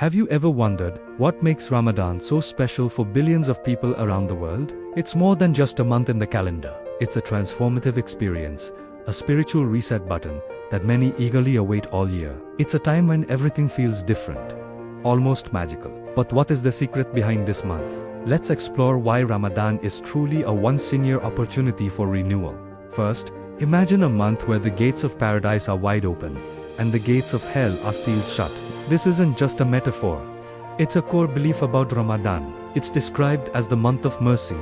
Have you ever wondered what makes Ramadan so special for billions of people around the world? It's more than just a month in the calendar. It's a transformative experience, a spiritual reset button that many eagerly await all year. It's a time when everything feels different, almost magical. But what is the secret behind this month? Let's explore why Ramadan is truly a once-in-a-year opportunity for renewal. First, imagine a month where the gates of paradise are wide open, and the gates of hell are sealed shut. This isn't just a metaphor. It's a core belief about Ramadan. It's described as the month of mercy,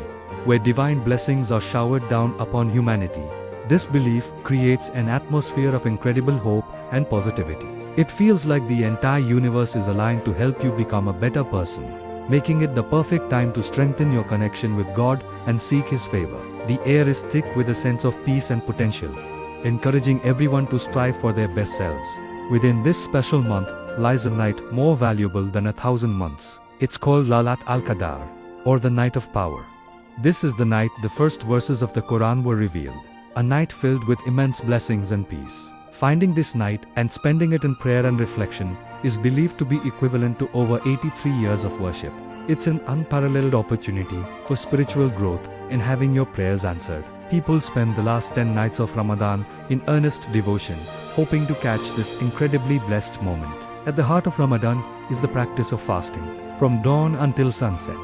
where divine blessings are showered down upon humanity. This belief creates an atmosphere of incredible hope and positivity. It feels like the entire universe is aligned to help you become a better person, making it the perfect time to strengthen your connection with God and seek His favor. The air is thick with a sense of peace and potential, encouraging everyone to strive for their best selves. Within this special month lies a night more valuable than 1,000 months. It's called Laylatul Qadr, or the Night of Power. This is the night the first verses of the Qur'an were revealed, a night filled with immense blessings and peace. Finding this night and spending it in prayer and reflection is believed to be equivalent to over 83 years of worship. It's an unparalleled opportunity for spiritual growth in having your prayers answered. People spend the last 10 nights of Ramadan in earnest devotion, hoping to catch this incredibly blessed moment. At the heart of Ramadan is the practice of fasting. From dawn until sunset,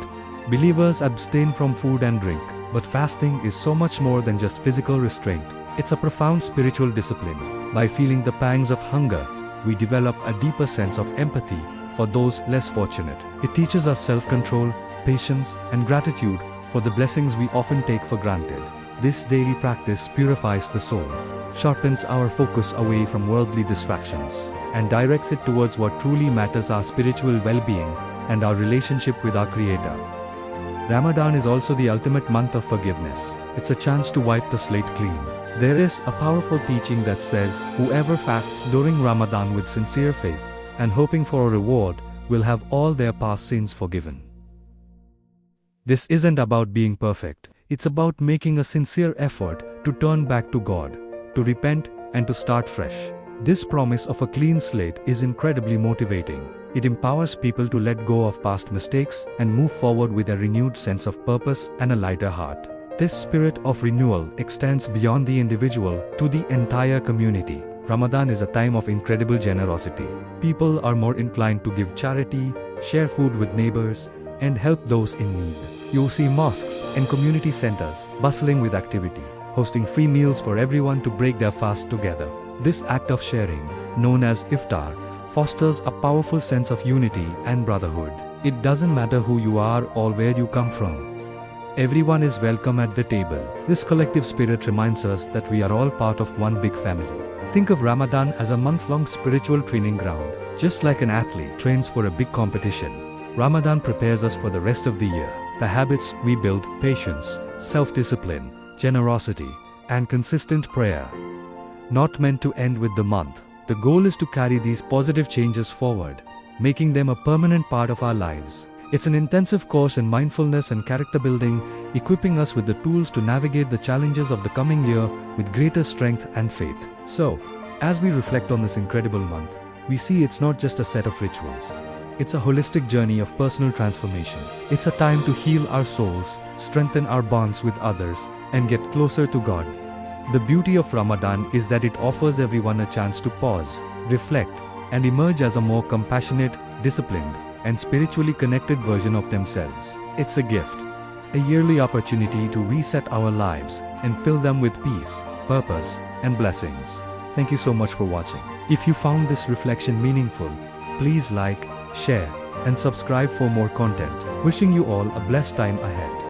believers abstain from food and drink. But fasting is so much more than just physical restraint. It's a profound spiritual discipline. By feeling the pangs of hunger, we develop a deeper sense of empathy for those less fortunate. It teaches us self-control, patience, and gratitude for the blessings we often take for granted. This daily practice purifies the soul, sharpens our focus away from worldly distractions, and directs it towards what truly matters: our spiritual well-being and our relationship with our Creator. Ramadan is also the ultimate month of forgiveness. It's a chance to wipe the slate clean. There is a powerful teaching that says, whoever fasts during Ramadan with sincere faith and hoping for a reward will have all their past sins forgiven. This isn't about being perfect. It's about making a sincere effort to turn back to God, to repent, and to start fresh. This promise of a clean slate is incredibly motivating. It empowers people to let go of past mistakes and move forward with a renewed sense of purpose and a lighter heart. This spirit of renewal extends beyond the individual to the entire community. Ramadan is a time of incredible generosity. People are more inclined to give charity, share food with neighbors, and help those in need. You'll see mosques and community centers bustling with activity, hosting free meals for everyone to break their fast together. This act of sharing, known as iftar, fosters a powerful sense of unity and brotherhood. It doesn't matter who you are or where you come from. Everyone is welcome at the table. This collective spirit reminds us that we are all part of one big family. Think of Ramadan as a month-long spiritual training ground. Just like an athlete trains for a big competition, Ramadan prepares us for the rest of the year. The habits we build: patience, self-discipline, generosity, and consistent prayer, not meant to end with the month. The goal is to carry these positive changes forward, making them a permanent part of our lives. It's an intensive course in mindfulness and character building, equipping us with the tools to navigate the challenges of the coming year with greater strength and faith. So, as we reflect on this incredible month, we see it's not just a set of rituals. It's a holistic journey of personal transformation. It's a time to heal our souls, strengthen our bonds with others, and get closer to God. The beauty of Ramadan is that it offers everyone a chance to pause, reflect, and emerge as a more compassionate, disciplined, and spiritually connected version of themselves. It's a gift, a yearly opportunity to reset our lives and fill them with peace, purpose, and blessings. Thank you so much for watching. If you found this reflection meaningful, please like, share, and subscribe for more content. Wishing you all a blessed time ahead.